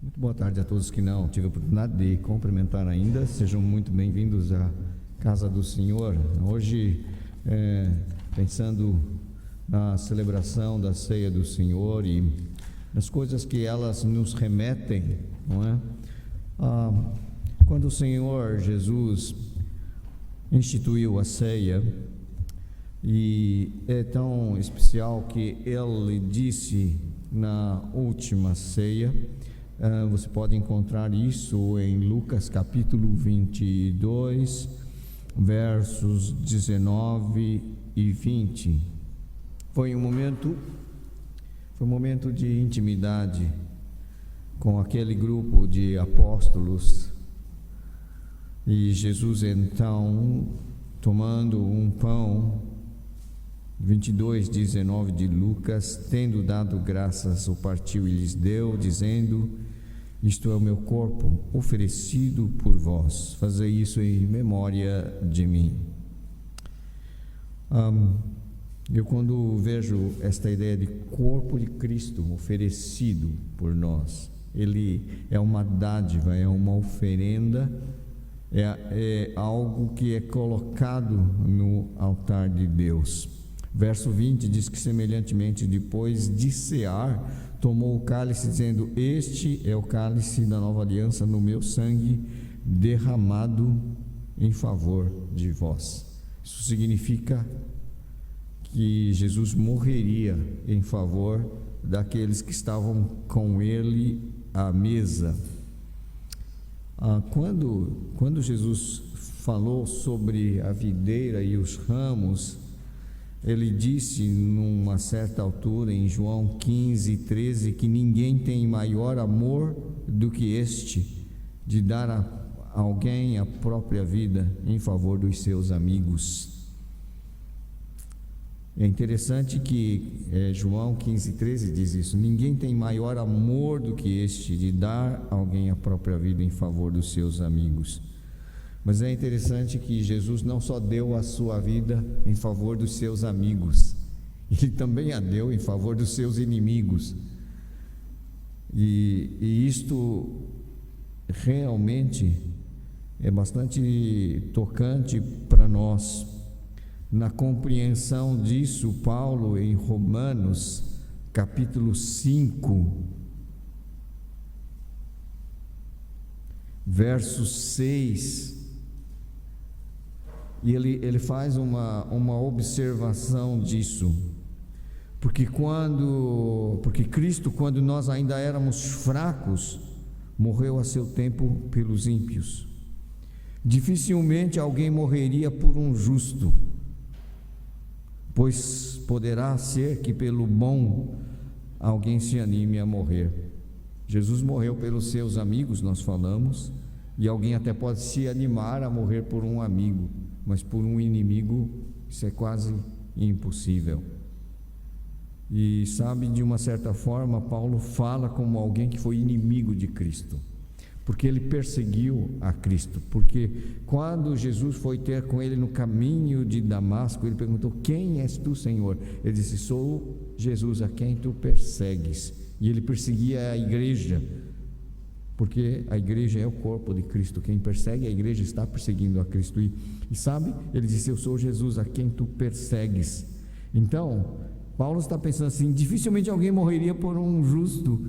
Muito boa tarde a todos que não tive a oportunidade de cumprimentar ainda. Sejam muito bem-vindos à Casa do Senhor. Hoje, pensando na celebração da Ceia do Senhor e nas coisas que elas nos remetem, não é? Quando o Senhor Jesus instituiu a ceia, e é tão especial que Ele disse na última ceia, você pode encontrar isso em Lucas capítulo 22, versos 19 e 20. Foi um momento de intimidade com aquele grupo de apóstolos, e Jesus então, tomando um pão, 22:19 de Lucas, tendo dado graças, o partiu e lhes deu, dizendo: isto é o meu corpo oferecido por vós, fazei isso em memória de mim. Eu, quando vejo esta ideia de corpo de Cristo oferecido por nós, ele é uma dádiva, é uma oferenda, é algo que é colocado no altar de Deus. Verso 20 diz que, semelhantemente, depois de cear, tomou o cálice, dizendo: este é o cálice da nova aliança no meu sangue, derramado em favor de vós. Isso significa que Jesus morreria em favor daqueles que estavam com ele à mesa. Quando Jesus falou sobre a videira e os ramos, ele disse numa certa altura, em João 15:13, que ninguém tem maior amor do que este, de dar a alguém a própria vida em favor dos seus amigos. É interessante que João 15:13 diz isso: ninguém tem maior amor do que este, de dar a alguém a própria vida em favor dos seus amigos. Mas é interessante que Jesus não só deu a sua vida em favor dos seus amigos, ele também a deu em favor dos seus inimigos. E isto realmente é bastante tocante para nós. Na compreensão disso, Paulo, em Romanos capítulo 5, verso 6, e ele faz uma observação disso, porque Cristo, quando nós ainda éramos fracos, morreu a seu tempo pelos ímpios. Dificilmente alguém morreria por um justo, pois poderá ser que pelo bom alguém se anime a morrer. Jesus morreu pelos seus amigos, nós falamos, e alguém até pode se animar a morrer por um amigo, mas por um inimigo isso é quase impossível. E sabe, de uma certa forma, Paulo fala como alguém que foi inimigo de Cristo, porque ele perseguiu a Cristo. Porque quando Jesus foi ter com ele no caminho de Damasco, ele perguntou: quem és tu, Senhor? Ele disse: sou Jesus, a quem tu persegues. E ele perseguia a igreja, porque a igreja é o corpo de Cristo. Quem persegue a igreja está perseguindo a Cristo. E sabe, ele disse: eu sou Jesus, a quem tu persegues. Então, Paulo está pensando assim: dificilmente alguém morreria por um justo,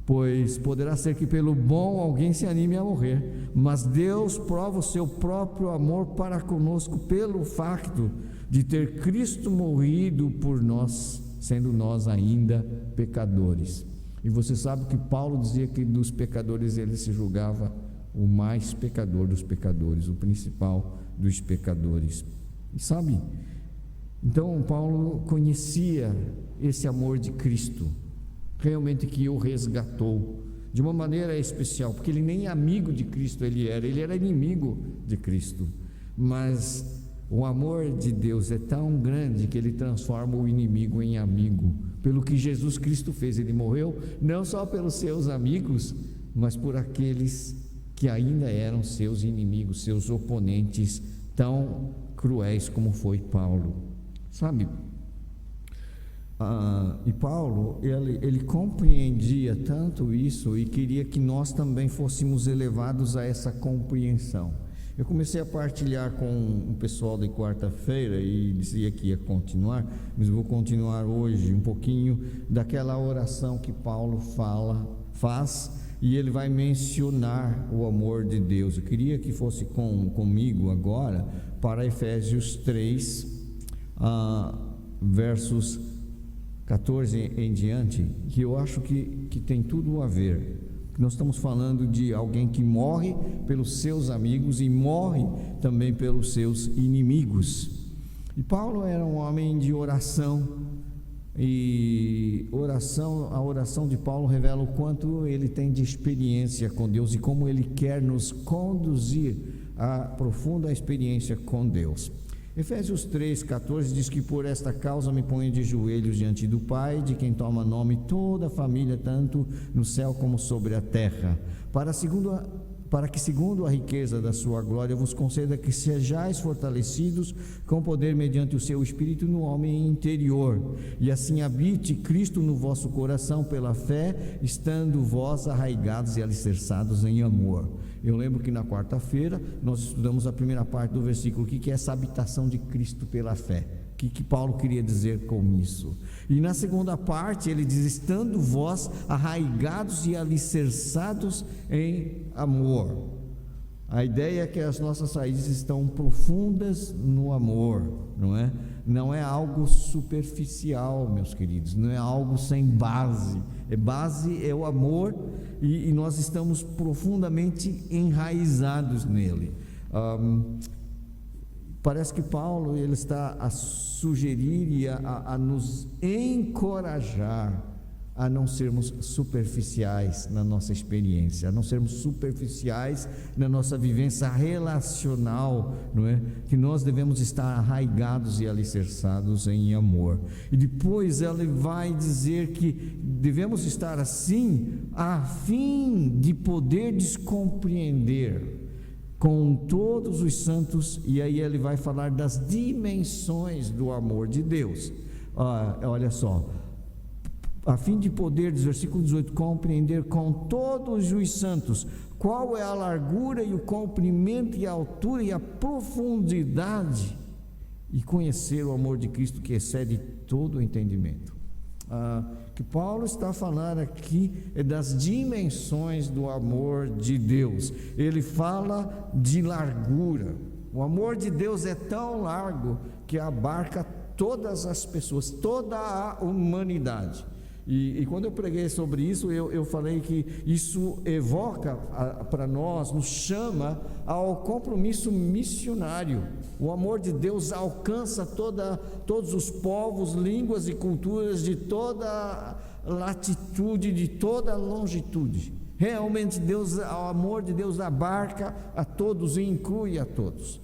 pois poderá ser que pelo bom alguém se anime a morrer. Mas Deus prova o seu próprio amor para conosco pelo facto de ter Cristo morrido por nós, sendo nós ainda pecadores. E você sabe que Paulo dizia que dos pecadores ele se julgava o mais pecador dos pecadores, o principal dos pecadores. E sabe, então Paulo conhecia esse amor de Cristo, realmente, que o resgatou de uma maneira especial, porque ele nem amigo de Cristo ele era inimigo de Cristo. Mas o amor de Deus é tão grande que ele transforma o inimigo em amigo. Pelo que Jesus Cristo fez, ele morreu não só pelos seus amigos, mas por aqueles que ainda eram seus inimigos, seus oponentes, tão cruéis como foi Paulo. Sabe, E Paulo, ele compreendia tanto isso e queria que nós também fôssemos elevados a essa compreensão. Eu comecei a partilhar com o pessoal de quarta-feira e dizia que ia continuar, mas vou continuar hoje um pouquinho daquela oração que Paulo faz, e ele vai mencionar o amor de Deus. Eu queria que fosse comigo agora para Efésios 3, versos 14 em diante, que eu acho que tem tudo a ver. Nós estamos falando de alguém que morre pelos seus amigos e morre também pelos seus inimigos. E Paulo era um homem de oração, e a oração de Paulo revela o quanto ele tem de experiência com Deus e como ele quer nos conduzir à profunda experiência com Deus. Efésios 3,14 diz que por esta causa me ponho de joelhos diante do Pai, de quem toma nome toda a família, tanto no céu como sobre a terra, para que segundo a riqueza da sua glória vos conceda que sejais fortalecidos com poder mediante o seu Espírito no homem interior, e assim habite Cristo no vosso coração pela fé, estando vós arraigados e alicerçados em amor. Eu lembro que na quarta-feira nós estudamos a primeira parte do versículo, o que é essa habitação de Cristo pela fé, o que Paulo queria dizer com isso. E na segunda parte ele diz, estando vós arraigados e alicerçados em amor. A ideia é que as nossas raízes estão profundas no amor, não é? Não é algo superficial, meus queridos, não é algo sem base. Base é o amor, e nós estamos profundamente enraizados nele. Parece que Paulo ele está a sugerir e a nos encorajar a não sermos superficiais na nossa experiência, a não sermos superficiais na nossa vivência relacional, não é? Que nós devemos estar arraigados e alicerçados em amor. E depois ele vai dizer que devemos estar assim a fim de poder compreender com todos os santos, e aí ele vai falar das dimensões do amor de Deus. Olha só, a fim de poder, diz versículo 18, compreender com todos os santos qual é a largura e o comprimento e a altura e a profundidade, e conhecer o amor de Cristo que excede todo o entendimento. Que Paulo está falando aqui é das dimensões do amor de Deus. Ele fala de largura. O amor de Deus é tão largo que abarca todas as pessoas, toda a humanidade. E quando eu preguei sobre isso, eu falei que isso evoca para nós, nos chama ao compromisso missionário. O amor de Deus alcança todos os povos, línguas e culturas de toda latitude, de toda longitude. Realmente o amor de Deus abarca a todos e inclui a todos.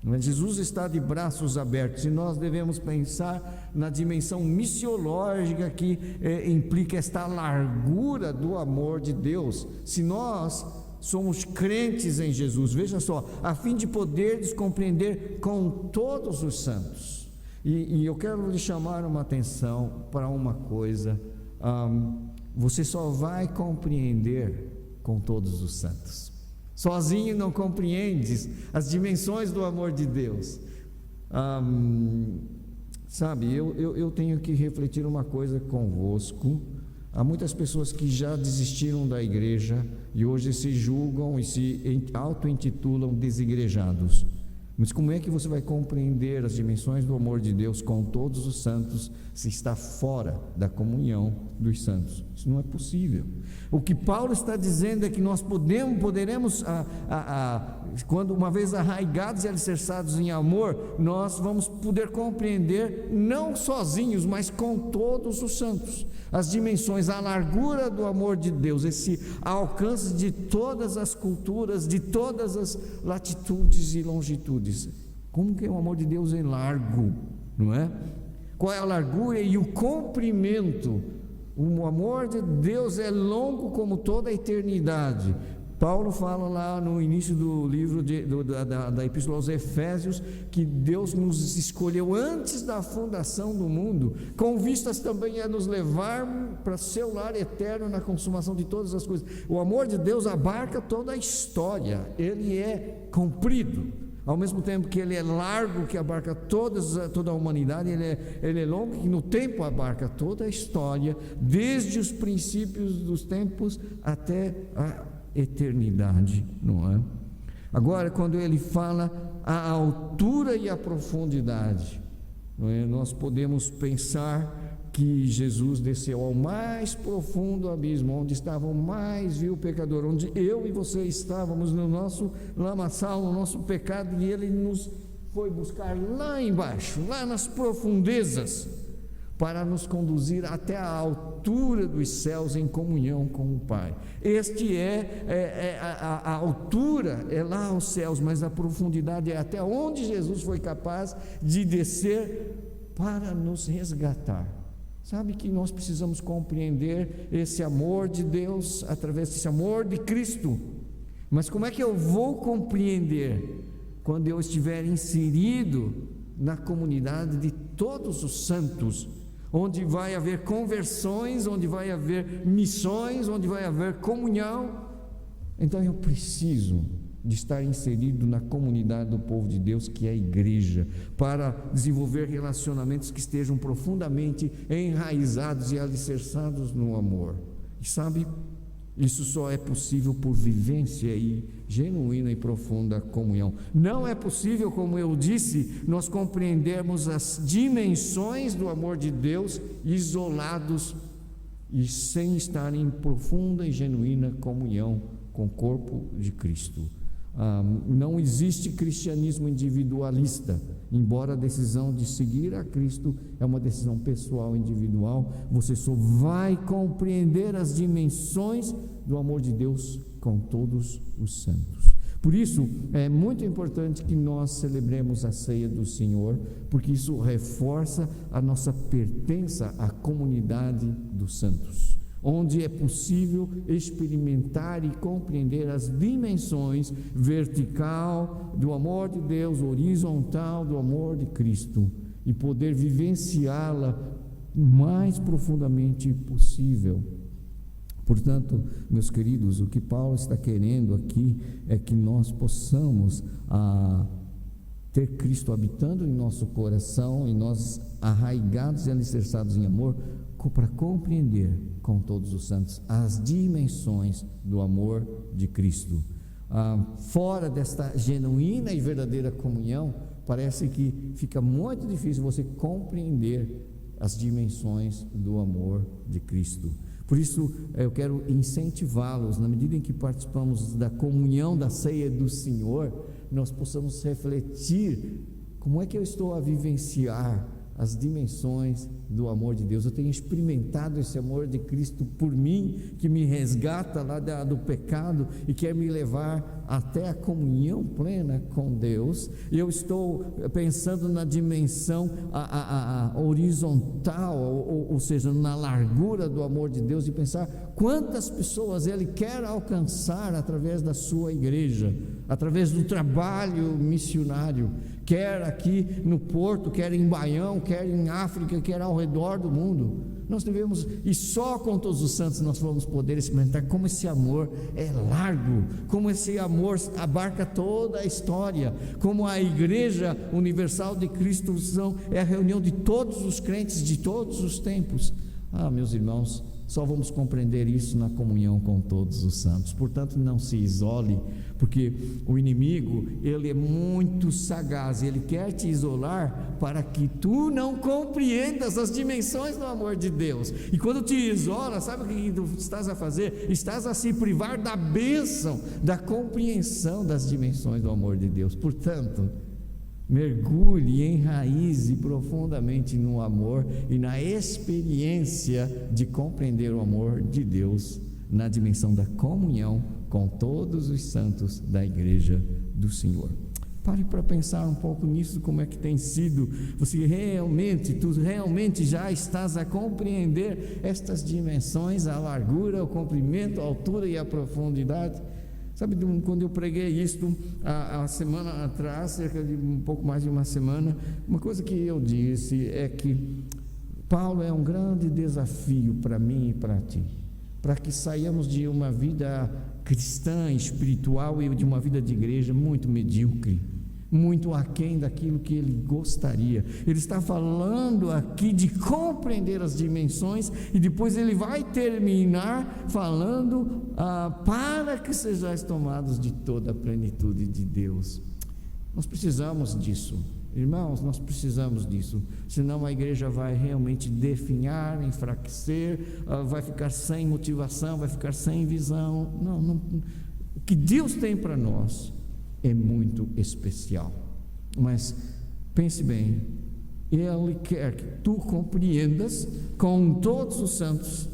Mas Jesus está de braços abertos, e nós devemos pensar na dimensão missiológica que implica esta largura do amor de Deus. Se nós somos crentes em Jesus, veja só, a fim de poderes compreender com todos os santos. E eu quero lhe chamar uma atenção para uma coisa, você só vai compreender com todos os santos. Sozinho não compreendes as dimensões do amor de Deus. Sabe, eu tenho que refletir uma coisa convosco. Há muitas pessoas que já desistiram da igreja e hoje se julgam e se auto-intitulam desigrejados. Mas como é que você vai compreender as dimensões do amor de Deus com todos os santos se está fora da comunhão dos santos? Isso não é possível. O que Paulo está dizendo é que nós poderemos, quando uma vez arraigados e alicerçados em amor, nós vamos poder compreender, não sozinhos, mas com todos os santos, as dimensões, a largura do amor de Deus, esse alcance de todas as culturas, de todas as latitudes e longitudes. Como que o amor de Deus é largo, não é? Qual é a largura e o comprimento? O amor de Deus é longo como toda a eternidade, Paulo fala lá no início do livro da Epístola aos Efésios que Deus nos escolheu antes da fundação do mundo, com vistas também a nos levar para seu lar eterno na consumação de todas as coisas. O amor de Deus abarca toda a história, ele é comprido, ao mesmo tempo que ele é largo, que abarca toda a humanidade, ele é longo, que no tempo abarca toda a história, desde os princípios dos tempos até a eternidade, não é? Agora, quando ele fala a altura e a profundidade, não é? Nós podemos pensar que Jesus desceu ao mais profundo abismo, onde estava o mais vil pecador, onde eu e você estávamos no nosso lamaçal, no nosso pecado, e ele nos foi buscar lá embaixo, lá nas profundezas, para nos conduzir até a altura dos céus em comunhão com o Pai. Este a altura é lá aos céus, mas a profundidade é até onde Jesus foi capaz de descer para nos resgatar. Sabe que nós precisamos compreender esse amor de Deus através desse amor de Cristo. Mas como é que eu vou compreender quando eu estiver inserido na comunidade de todos os santos, onde vai haver conversões, onde vai haver missões, onde vai haver comunhão? Então eu preciso de estar inserido na comunidade do povo de Deus, que é a igreja, para desenvolver relacionamentos que estejam profundamente enraizados e alicerçados no amor. E sabe, isso só é possível por vivência e genuína e profunda comunhão. Não é possível, como eu disse, nós compreendermos as dimensões do amor de Deus isolados e sem estar em profunda e genuína comunhão com o corpo de Cristo. Não existe cristianismo individualista, embora a decisão de seguir a Cristo é uma decisão pessoal, individual. Você só vai compreender as dimensões do amor de Deus com todos os santos. Por isso é muito importante que nós celebremos a ceia do Senhor, porque isso reforça a nossa pertença à comunidade dos santos, onde é possível experimentar e compreender as dimensões vertical do amor de Deus, horizontal do amor de Cristo, e poder vivenciá-la o mais profundamente possível. Portanto, meus queridos, o que Paulo está querendo aqui é que nós possamos ter Cristo habitando em nosso coração, e nós arraigados e alicerçados em amor, para compreender com todos os santos as dimensões do amor de Cristo. Fora desta genuína e verdadeira comunhão, parece que fica muito difícil você compreender as dimensões do amor de Cristo. Por isso eu quero incentivá-los, na medida em que participamos da comunhão da ceia do Senhor, nós possamos refletir como é que eu estou a vivenciar as dimensões do amor de Deus. Eu tenho experimentado esse amor de Cristo por mim, que me resgata lá do pecado e quer me levar até a comunhão plena com Deus. E eu estou pensando na dimensão horizontal, ou seja, na largura do amor de Deus, e pensar quantas pessoas Ele quer alcançar através da sua igreja, através do trabalho missionário, quer aqui no Porto, quer em Baião, quer em África, quer ao redor do mundo. Nós devemos, e só com todos os santos nós vamos poder experimentar como esse amor é largo, como esse amor abarca toda a história, como a Igreja Universal de Cristo é a reunião de todos os crentes de todos os tempos. Meus irmãos, só vamos compreender isso na comunhão com todos os santos. Portanto, não se isole, porque o inimigo, ele é muito sagaz, ele quer te isolar para que tu não compreendas as dimensões do amor de Deus. E quando te isola, sabe o que tu estás a fazer? Estás a se privar da bênção, da compreensão das dimensões do amor de Deus. Portanto, mergulhe, enraize profundamente no amor e na experiência de compreender o amor de Deus na dimensão da comunhão com todos os santos da igreja do Senhor. Pare para pensar um pouco nisso, como é que tem sido. Tu realmente já estás a compreender estas dimensões, a largura, o comprimento, a altura e a profundidade? Sabe, quando eu preguei isto a semana atrás, cerca de um pouco mais de uma semana, uma coisa que eu disse é que Paulo é um grande desafio para mim e para ti, para que saiamos de uma vida cristã, espiritual e de uma vida de igreja muito medíocre, muito aquém daquilo que ele gostaria. Ele está falando aqui de compreender as dimensões, e depois ele vai terminar falando para que sejais tomados de toda a plenitude de Deus. Nós precisamos disso, irmãos, nós precisamos disso, senão a igreja vai realmente definhar, enfraquecer, vai ficar sem motivação, vai ficar sem visão. Não, o que Deus tem para nós é muito especial, mas pense bem, Ele quer que tu compreendas com todos os santos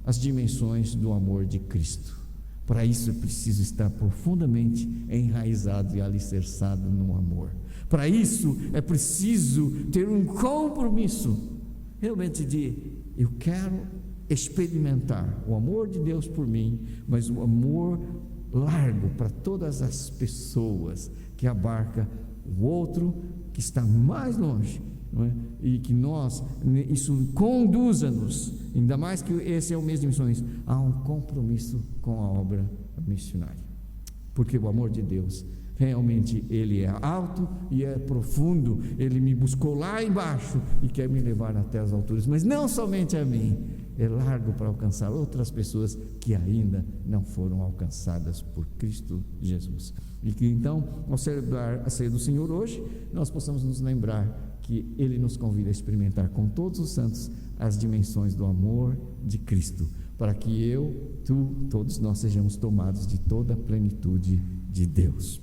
as dimensões do amor de Cristo. Para isso é preciso estar profundamente enraizado e alicerçado no amor. Para isso é preciso ter um compromisso realmente de eu quero experimentar o amor de Deus por mim, mas o amor largo para todas as pessoas, que abarca o outro que está mais longe, não é? E que isso conduza-nos, ainda mais que esse é o mês de missões, a um compromisso com a obra missionária, porque o amor de Deus realmente ele é alto e é profundo. Ele me buscou lá embaixo e quer me levar até as alturas, mas não somente a mim, é largo para alcançar outras pessoas que ainda não foram alcançadas por Cristo Jesus. E que então, ao celebrar a ceia do Senhor hoje, nós possamos nos lembrar que Ele nos convida a experimentar com todos os santos as dimensões do amor de Cristo, para que eu, tu, todos nós sejamos tomados de toda a plenitude de Deus.